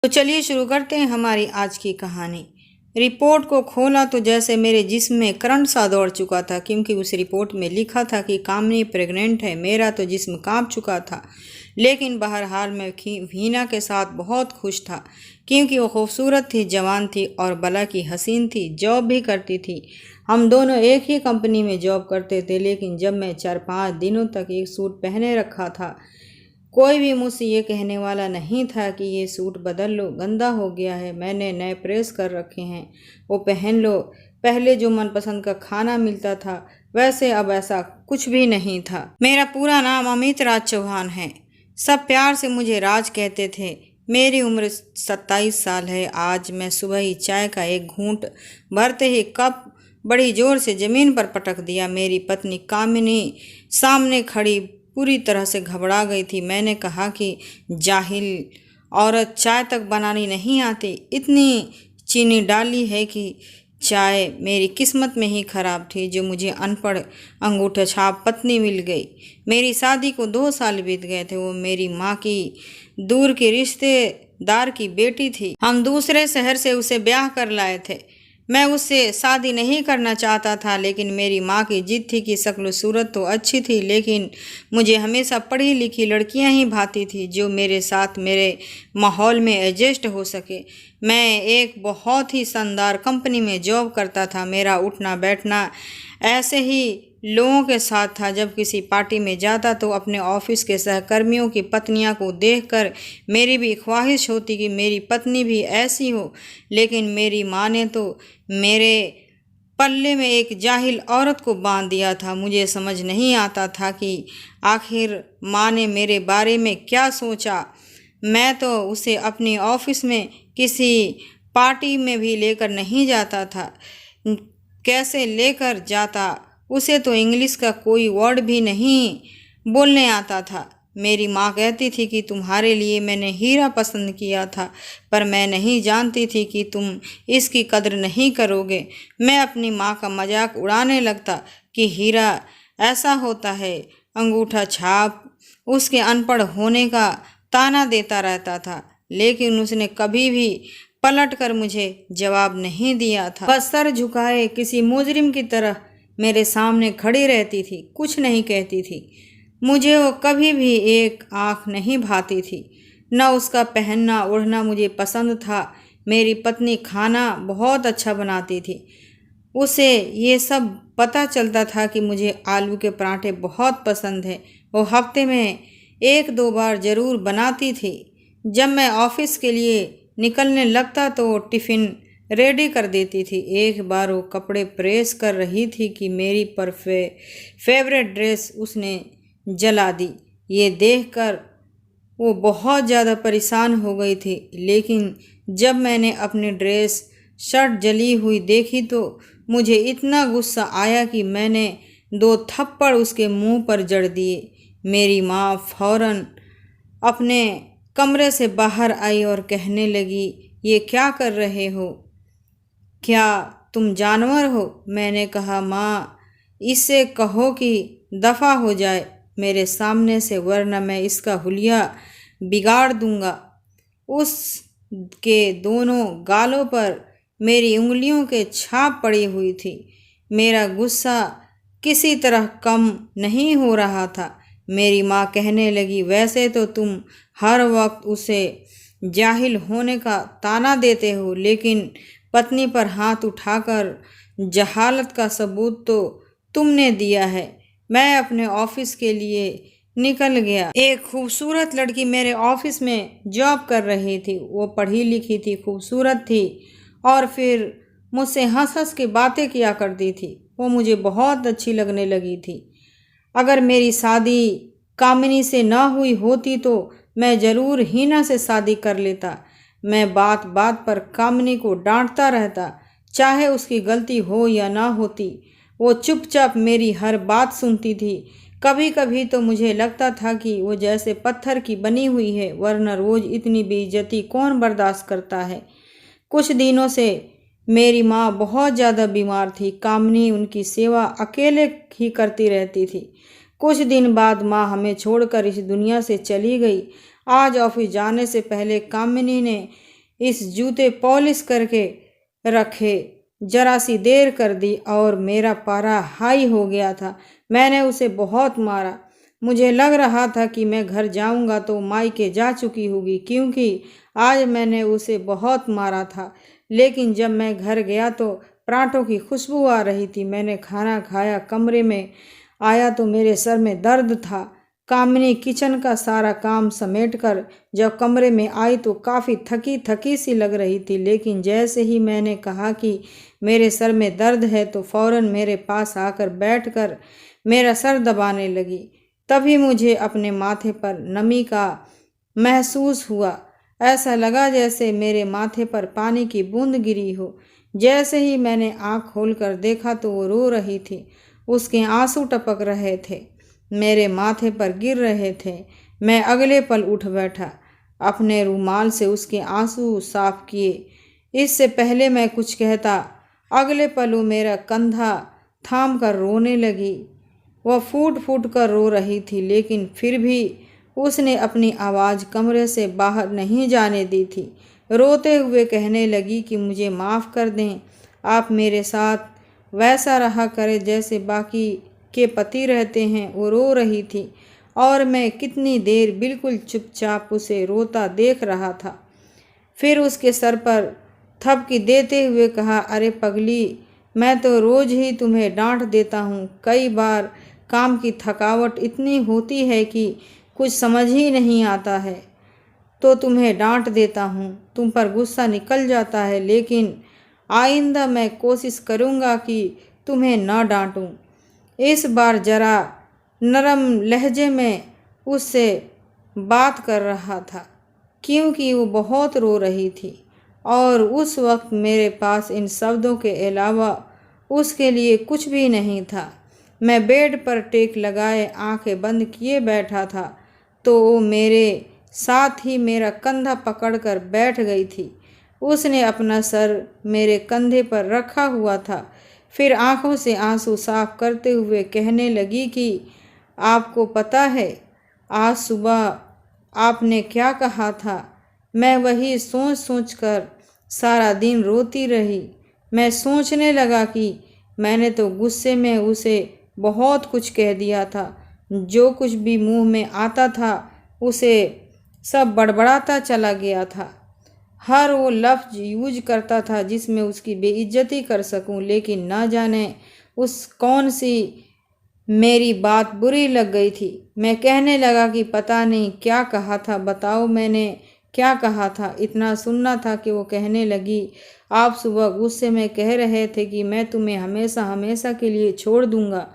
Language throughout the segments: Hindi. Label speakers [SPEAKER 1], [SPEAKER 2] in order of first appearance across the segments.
[SPEAKER 1] तो चलिए शुरू करते हैं हमारी आज की कहानी। रिपोर्ट को खोला तो जैसे मेरे जिस्म में करंट सा दौड़ चुका था, क्योंकि उस रिपोर्ट में लिखा था कि कामिनी प्रेग्नेंट है। मेरा तो जिस्म कांप चुका था, लेकिन बहरहाल मैं वीना के साथ बहुत खुश था, क्योंकि वो खूबसूरत थी, जवान थी और भला की हसीन थी, जॉब भी करती थी। हम दोनों एक ही कंपनी में जॉब करते थे, लेकिन जब मैं 4-5 दिनों तक एक सूट पहने रखा था, कोई भी मुझसे ये कहने वाला नहीं था कि ये सूट बदल लो, गंदा हो गया है, मैंने नए प्रेस कर रखे हैं, वो पहन लो। पहले जो मनपसंद का खाना मिलता था, वैसे अब ऐसा कुछ भी नहीं था। मेरा पूरा नाम अमित राज चौहान है। सब प्यार से मुझे राज कहते थे। मेरी उम्र 27 साल है। आज मैं सुबह ही चाय का एक घूंट भरते ही कप बड़ी जोर से ज़मीन पर पटक दिया। मेरी पत्नी कामिनी सामने खड़ी पूरी तरह से घबरा गई थी। मैंने कहा कि जाहिल औरत, चाय तक बनानी नहीं आती, इतनी चीनी डाली है कि चाय मेरी किस्मत में ही खराब थी जो मुझे अनपढ़ अंगूठा छाप पत्नी मिल गई। मेरी शादी को 2 साल बीत गए थे। वो मेरी माँ की दूर के रिश्तेदार की बेटी थी। हम दूसरे शहर से उसे ब्याह कर लाए थे। मैं उससे शादी नहीं करना चाहता था, लेकिन मेरी माँ की जिद थी कि शक्ल सूरत तो अच्छी थी, लेकिन मुझे हमेशा पढ़ी लिखी लड़कियां ही भाती थी जो मेरे साथ मेरे माहौल में एडजस्ट हो सके। मैं एक बहुत ही शानदार कंपनी में जॉब करता था। मेरा उठना बैठना ऐसे ही लोगों के साथ था। जब किसी पार्टी में जाता तो अपने ऑफिस के सहकर्मियों की पत्नियां को देखकर मेरी भी ख्वाहिश होती कि मेरी पत्नी भी ऐसी हो, लेकिन मेरी माँ ने तो मेरे पल्ले में एक जाहिल औरत को बांध दिया था। मुझे समझ नहीं आता था कि आखिर माँ ने मेरे बारे में क्या सोचा। मैं तो उसे अपनी ऑफिस में किसी पार्टी में भी लेकर नहीं जाता था। कैसे लेकर जाता? उसे तो इंग्लिश का कोई वर्ड भी नहीं बोलने आता था। मेरी माँ कहती थी कि तुम्हारे लिए मैंने हीरा पसंद किया था, पर मैं नहीं जानती थी कि तुम इसकी कद्र नहीं करोगे। मैं अपनी माँ का मजाक उड़ाने लगता कि हीरा ऐसा होता है। अंगूठा छाप उसके अनपढ़ होने का ताना देता रहता था, लेकिन उसने कभी भी पलट कर मुझे जवाब नहीं दिया था। बस सर झुकाए किसी मुजरिम की तरह मेरे सामने खड़ी रहती थी, कुछ नहीं कहती थी। मुझे वो कभी भी एक आंख नहीं भाती थी। न उसका पहनना ओढ़ना मुझे पसंद था। मेरी पत्नी खाना बहुत अच्छा बनाती थी। उसे ये सब पता चलता था कि मुझे आलू के पराठे बहुत पसंद है। वो हफ्ते में 1-2 बार ज़रूर बनाती थी। जब मैं ऑफिस के लिए निकलने लगता तो वो टिफ़िन रेडी कर देती थी। एक बार वो कपड़े प्रेस कर रही थी कि मेरी फेवरेट ड्रेस उसने जला दी। ये देखकर वो बहुत ज़्यादा परेशान हो गई थी, लेकिन जब मैंने अपनी ड्रेस शर्ट जली हुई देखी तो मुझे इतना गुस्सा आया कि मैंने 2 थप्पड़ उसके मुंह पर जड़ दिए। मेरी माँ फौरन अपने कमरे से बाहर आई और कहने लगी, ये क्या कर रहे हो? क्या तुम जानवर हो? मैंने कहा, माँ इससे कहो कि दफ़ा हो जाए मेरे सामने से, वरना मैं इसका हुलिया बिगाड़ दूंगा। उसके दोनों गालों पर मेरी उंगलियों के छाप पड़ी हुई थी। मेरा गुस्सा किसी तरह कम नहीं हो रहा था। मेरी माँ कहने लगी, वैसे तो तुम हर वक्त उसे जाहिल होने का ताना देते हो, लेकिन पत्नी पर हाथ उठाकर जहालत का सबूत तो तुमने दिया है। मैं अपने ऑफिस के लिए निकल गया। एक खूबसूरत लड़की मेरे ऑफिस में जॉब कर रही थी। वो पढ़ी लिखी थी, खूबसूरत थी और फिर मुझसे हंस हंस के बातें किया करती थी। वो मुझे बहुत अच्छी लगने लगी थी। अगर मेरी शादी कामिनी से ना हुई होती तो मैं ज़रूर हीना से शादी कर लेता। मैं बात बात पर कामिनी को डांटता रहता, चाहे उसकी गलती हो या ना होती। वो चुपचाप मेरी हर बात सुनती थी। कभी कभी तो मुझे लगता था कि वो जैसे पत्थर की बनी हुई है, वरना रोज़ इतनी बेइज्जती कौन बर्दाश्त करता है। कुछ दिनों से मेरी माँ बहुत ज़्यादा बीमार थी। कामिनी उनकी सेवा अकेले ही करती रहती थी। कुछ दिन बाद माँ हमें छोड़कर इस दुनिया से चली गई। आज ऑफिस जाने से पहले कामिनी ने इस जूते पॉलिश करके रखे। जरा सी देर कर दी और मेरा पारा हाई हो गया था। मैंने उसे बहुत मारा। मुझे लग रहा था कि मैं घर जाऊंगा तो मायके जा चुकी होगी, क्योंकि आज मैंने उसे बहुत मारा था। लेकिन जब मैं घर गया तो पराठों की खुशबू आ रही थी। मैंने खाना खाया, कमरे में आया तो मेरे सर में दर्द था। कामिनी किचन का सारा काम समेटकर जब कमरे में आई तो काफ़ी थकी थकी सी लग रही थी। लेकिन जैसे ही मैंने कहा कि मेरे सर में दर्द है तो फौरन मेरे पास आकर बैठकर मेरा सर दबाने लगी। तभी मुझे अपने माथे पर नमी का महसूस हुआ। ऐसा लगा जैसे मेरे माथे पर पानी की बूंद गिरी हो। जैसे ही मैंने आँख खोलकर देखा तो वो रो रही थी। उसके आंसू टपक रहे थे, मेरे माथे पर गिर रहे थे। मैं अगले पल उठ बैठा, अपने रूमाल से उसके आंसू साफ किए। इससे पहले मैं कुछ कहता, अगले पल वो मेरा कंधा थाम कर रोने लगी। वह फूट फूट कर रो रही थी, लेकिन फिर भी उसने अपनी आवाज़ कमरे से बाहर नहीं जाने दी थी। रोते हुए कहने लगी कि मुझे माफ़ कर दें, आप मेरे साथ वैसा रहा करें जैसे बाकी के पति रहते हैं। वो रो रही थी और मैं कितनी देर बिल्कुल चुपचाप उसे रोता देख रहा था। फिर उसके सर पर थपकी देते हुए कहा, अरे पगली, मैं तो रोज़ ही तुम्हें डांट देता हूँ। कई बार काम की थकावट इतनी होती है कि कुछ समझ ही नहीं आता है तो तुम्हें डांट देता हूँ, तुम पर गुस्सा निकल जाता है। लेकिन आइंदा मैं कोशिश करूँगा कि तुम्हें न डांटूँ। इस बार जरा नरम लहजे में उससे बात कर रहा था, क्योंकि वो बहुत रो रही थी और उस वक्त मेरे पास इन शब्दों के अलावा उसके लिए कुछ भी नहीं था। मैं बेड पर टेक लगाए आंखें बंद किए बैठा था तो वो मेरे साथ ही मेरा कंधा पकड़कर बैठ गई थी। उसने अपना सर मेरे कंधे पर रखा हुआ था। फिर आंखों से आंसू साफ करते हुए कहने लगी कि आपको पता है आज सुबह आपने क्या कहा था? मैं वही सोच सोच कर सारा दिन रोती रही। मैं सोचने लगा कि मैंने तो गुस्से में उसे बहुत कुछ कह दिया था। जो कुछ भी मुंह में आता था उसे सब बड़बड़ाता चला गया था। हर वो लफ्ज़ यूज करता था जिसमें उसकी बेइज्जती कर सकूं। लेकिन न जाने उस कौन सी मेरी बात बुरी लग गई थी। मैं कहने लगा कि पता नहीं क्या कहा था, बताओ मैंने क्या कहा था? इतना सुनना था कि वो कहने लगी, आप सुबह गुस्से में कह रहे थे कि मैं तुम्हें हमेशा हमेशा के लिए छोड़ दूंगा,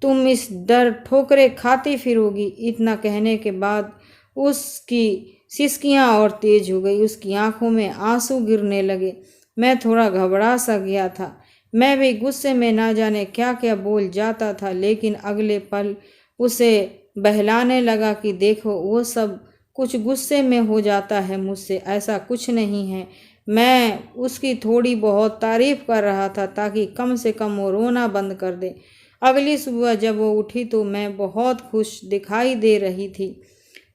[SPEAKER 1] तुम इस डर ठोकरें खाती फिरोगी। इतना कहने के बाद उसकी सिसकियां और तेज हो गई, उसकी आंखों में आंसू गिरने लगे। मैं थोड़ा घबरा सा गया था। मैं भी गुस्से में ना जाने क्या क्या बोल जाता था, लेकिन अगले पल उसे बहलाने लगा कि देखो वो सब कुछ गुस्से में हो जाता है मुझसे, ऐसा कुछ नहीं है। मैं उसकी थोड़ी बहुत तारीफ कर रहा था ताकि कम से कम वो रोना बंद कर दे। अगली सुबह जब वो उठी तो मैं बहुत खुश दिखाई दे रही थी।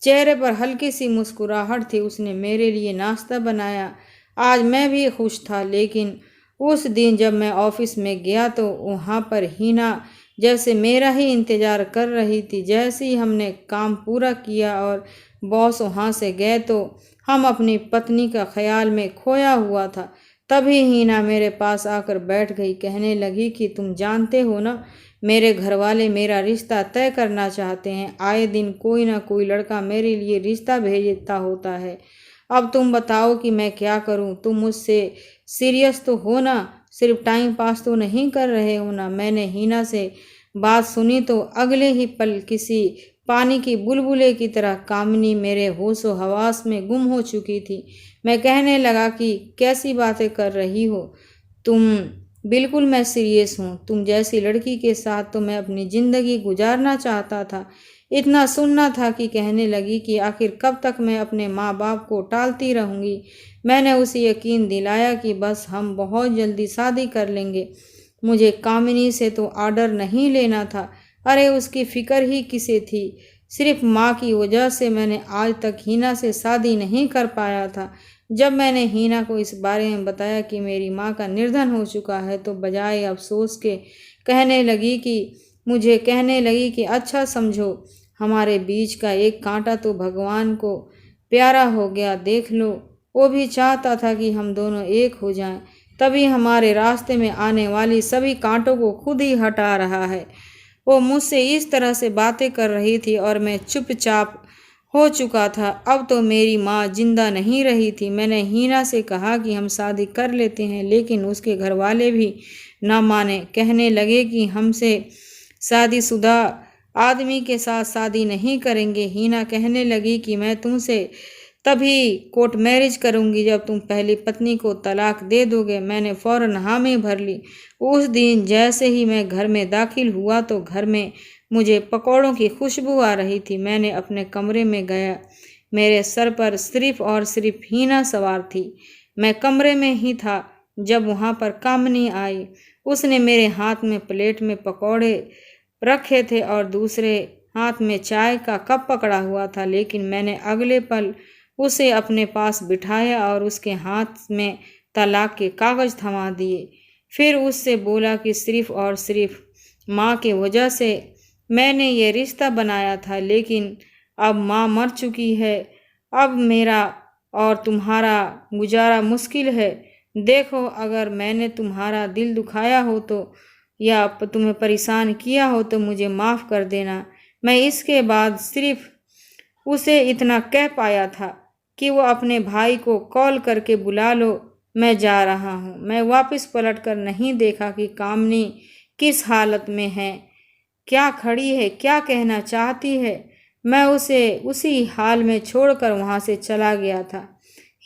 [SPEAKER 1] चेहरे पर हल्की सी मुस्कुराहट थी। उसने मेरे लिए नाश्ता बनाया। आज मैं भी खुश था। लेकिन उस दिन जब मैं ऑफिस में गया तो वहाँ पर हीना जैसे मेरा ही इंतज़ार कर रही थी। जैसे ही हमने काम पूरा किया और बॉस वहाँ से गए तो हम अपनी पत्नी का ख्याल में खोया हुआ था। तभी हीना मेरे पास आकर बैठ गई। कहने लगी कि तुम जानते हो ना, मेरे घर वाले मेरा रिश्ता तय करना चाहते हैं। आए दिन कोई ना कोई लड़का मेरे लिए रिश्ता भेजता होता है। अब तुम बताओ कि मैं क्या करूं? तुम मुझसे सीरियस तो हो ना, सिर्फ टाइम पास तो नहीं कर रहे हो ना? मैंने हीना से बात सुनी तो अगले ही पल किसी पानी की बुलबुले की तरह कामिनी मेरे होशो हवास में गुम हो चुकी थी। मैं कहने लगा कि कैसी बातें कर रही हो तुम? बिल्कुल मैं सीरियस हूँ। तुम जैसी लड़की के साथ तो मैं अपनी ज़िंदगी गुजारना चाहता था। इतना सुनना था कि कहने लगी कि आखिर कब तक मैं अपने माँ बाप को टालती रहूँगी। मैंने उसे यकीन दिलाया कि बस हम बहुत जल्दी शादी कर लेंगे। मुझे कामिनी से तो ऑर्डर नहीं लेना था। अरे उसकी फ़िक्र ही किसे थी? सिर्फ माँ की वजह से मैंने आज तक हीना से शादी नहीं कर पाया था। जब मैंने हीना को इस बारे में बताया कि मेरी माँ का निर्धन हो चुका है तो बजाय अफसोस के मुझे कहने लगी कि अच्छा समझो, हमारे बीच का एक कांटा तो भगवान को प्यारा हो गया, देख लो, वो भी चाहता था कि हम दोनों एक हो जाएं, तभी हमारे रास्ते में आने वाली सभी कांटों को खुद ही हटा रहा है। वो मुझसे इस तरह से बातें कर रही थी और मैं चुपचाप हो चुका था। अब तो मेरी माँ जिंदा नहीं रही थी। मैंने हीना से कहा कि हम शादी कर लेते हैं, लेकिन उसके घर वाले भी ना माने। कहने लगे कि हमसे शादीशुदा आदमी के साथ शादी नहीं करेंगे। हीना कहने लगी कि मैं तुमसे तभी कोर्ट मैरिज करूंगी जब तुम पहली पत्नी को तलाक दे दोगे। मैंने फौरन हामी भर ली। उस दिन जैसे ही मैं घर में दाखिल हुआ तो घर में मुझे पकौड़ों की खुशबू आ रही थी। मैंने अपने कमरे में गया। मेरे सर पर सिर्फ और सिर्फ हीना सवार थी। मैं कमरे में ही था जब वहाँ पर कामनी आई। उसने मेरे हाथ में प्लेट में पकौड़े रखे थे और दूसरे हाथ में चाय का कप पकड़ा हुआ था, लेकिन मैंने अगले पल उसे अपने पास बिठाया और उसके हाथ में तलाक के कागज थमा दिए। फिर उससे बोला कि सिर्फ और सिर्फ माँ की वजह से मैंने ये रिश्ता बनाया था, लेकिन अब माँ मर चुकी है। अब मेरा और तुम्हारा गुजारा मुश्किल है। देखो, अगर मैंने तुम्हारा दिल दुखाया हो तो या तुम्हें परेशान किया हो तो मुझे माफ़ कर देना। मैं इसके बाद सिर्फ उसे इतना कह पाया था कि वो अपने भाई को कॉल करके बुला लो, मैं जा रहा हूँ। मैं वापस पलट कर नहीं देखा कि कामनी किस हालत में है, क्या खड़ी है, क्या कहना चाहती है। मैं उसे उसी हाल में छोड़कर वहाँ से चला गया था।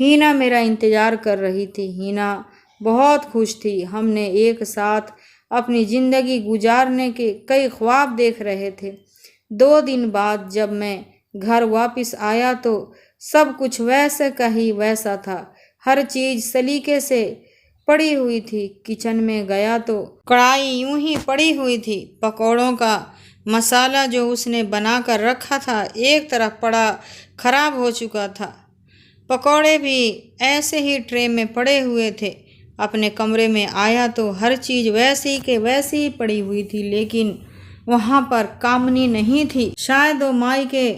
[SPEAKER 1] हीना मेरा इंतज़ार कर रही थी। हीना बहुत खुश थी। हमने एक साथ अपनी ज़िंदगी गुजारने के कई ख्वाब देख रहे थे। 2 दिन बाद जब मैं घर वापस आया तो सब कुछ वैसे का ही वैसा था। हर चीज़ सलीके से पड़ी हुई थी। किचन में गया तो कढ़ाई यूं ही पड़ी हुई थी। पकौड़ों का मसाला जो उसने बनाकर रखा था एक तरफ पड़ा खराब हो चुका था। पकौड़े भी ऐसे ही ट्रे में पड़े हुए थे। अपने कमरे में आया तो हर चीज़ वैसी के वैसी ही पड़ी हुई थी, लेकिन वहाँ पर कामनी नहीं थी। शायद वो मायके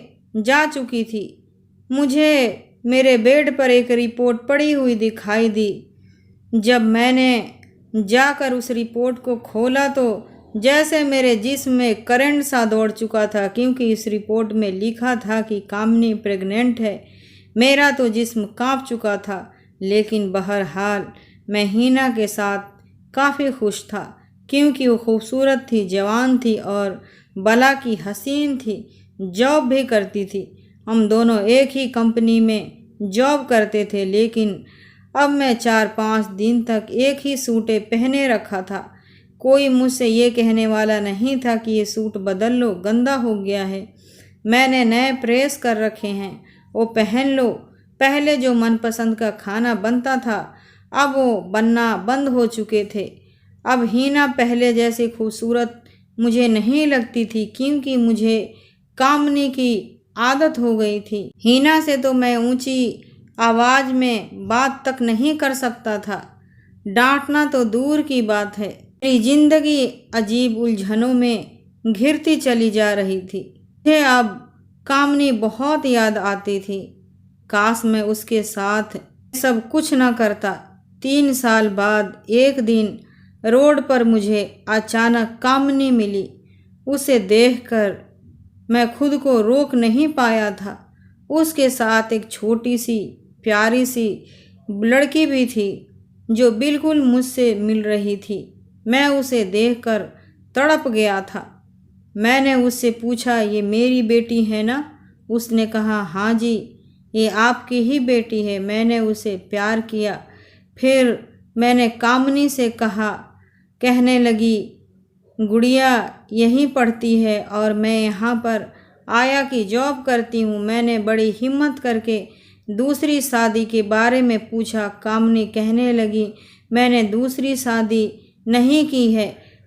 [SPEAKER 1] जा चुकी थी। मुझे मेरे बेड पर एक रिपोर्ट पड़ी हुई दिखाई दी। जब मैंने जाकर उस रिपोर्ट को खोला तो जैसे मेरे जिस्म में करंट सा दौड़ चुका था, क्योंकि इस रिपोर्ट में लिखा था कि कामनी प्रेग्नेंट है। मेरा तो जिस्म कांप चुका था, लेकिन बहरहाल मैं हीना के साथ काफ़ी खुश था, क्योंकि वो खूबसूरत थी, जवान थी और बला की हसीन थी। जॉब भी करती थी। हम दोनों एक ही कंपनी में जॉब करते थे, लेकिन अब मैं 4-5 दिन तक एक ही सूटे पहने रखा था। कोई मुझसे ये कहने वाला नहीं था कि ये सूट बदल लो, गंदा हो गया है। मैंने नए प्रेस कर रखे हैं, वो पहन लो। पहले जो मनपसंद का खाना बनता था अब वो बनना बंद हो चुके थे। अब हीना पहले जैसी खूबसूरत मुझे नहीं लगती थी, क्योंकि मुझे कामनी की आदत हो गई थी। हीना से तो मैं ऊंची आवाज़ में बात तक नहीं कर सकता था। डांटना तो दूर की बात है। मेरी जिंदगी अजीब उलझनों में घिरती चली जा रही थी। मुझे अब कामनी बहुत याद आती थी। काश मैं उसके साथ सब कुछ न करता। 3 साल बाद एक दिन रोड पर मुझे अचानक कामनी मिली। उसे देखकर मैं खुद को रोक नहीं पाया था। उसके साथ एक छोटी सी प्यारी सी लड़की भी थी जो बिल्कुल मुझसे मिल रही थी। मैं उसे देखकर तड़प गया था। मैंने उससे पूछा, ये मेरी बेटी है ना? उसने कहा, हाँ जी, ये आपकी ही बेटी है। मैंने उसे प्यार किया। फिर मैंने कामनी से कहा। कहने लगी, गुड़िया यहीं पढ़ती है और मैं यहाँ पर आया की जॉब करती हूँ। मैंने बड़ी हिम्मत करके दूसरी शादी के बारे में पूछा। कामनी कहने लगी, मैंने दूसरी शादी नहीं की है,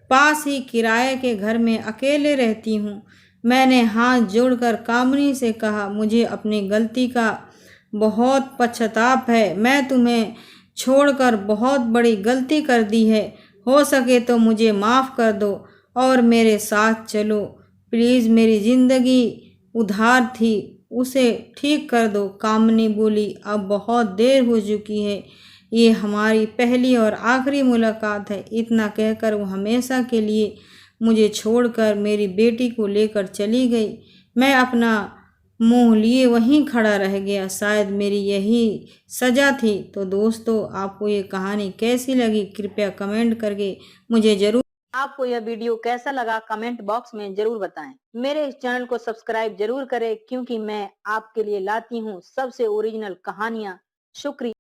[SPEAKER 1] पास ही किराए के घर में अकेले रहती हूँ। मैंने हाथ जोड़कर कामनी से कहा, मुझे अपनी गलती का बहुत पश्चाताप है। मैं तुम्हें छोड़कर बहुत बड़ी गलती कर दी है। हो सके तो मुझे माफ़ कर दो और मेरे साथ चलो प्लीज़। मेरी ज़िंदगी उधार थी, उसे ठीक कर दो। कामिनी बोली, अब बहुत देर हो चुकी है, ये हमारी पहली और आखिरी मुलाकात है। इतना कहकर वो हमेशा के लिए मुझे छोड़कर मेरी बेटी को लेकर चली गई। मैं अपना मुंह लिए वहीं खड़ा रह गया। शायद मेरी यही सज़ा थी। तो दोस्तों, आपको ये कहानी कैसी लगी कृपया कमेंट करके मुझे ज़रूर।
[SPEAKER 2] आपको यह वीडियो कैसा लगा कमेंट बॉक्स में जरूर बताएं। मेरे इस चैनल को सब्सक्राइब जरूर करें क्योंकि मैं आपके लिए लाती हूँ सबसे ओरिजिनल कहानियाँ। शुक्रिया।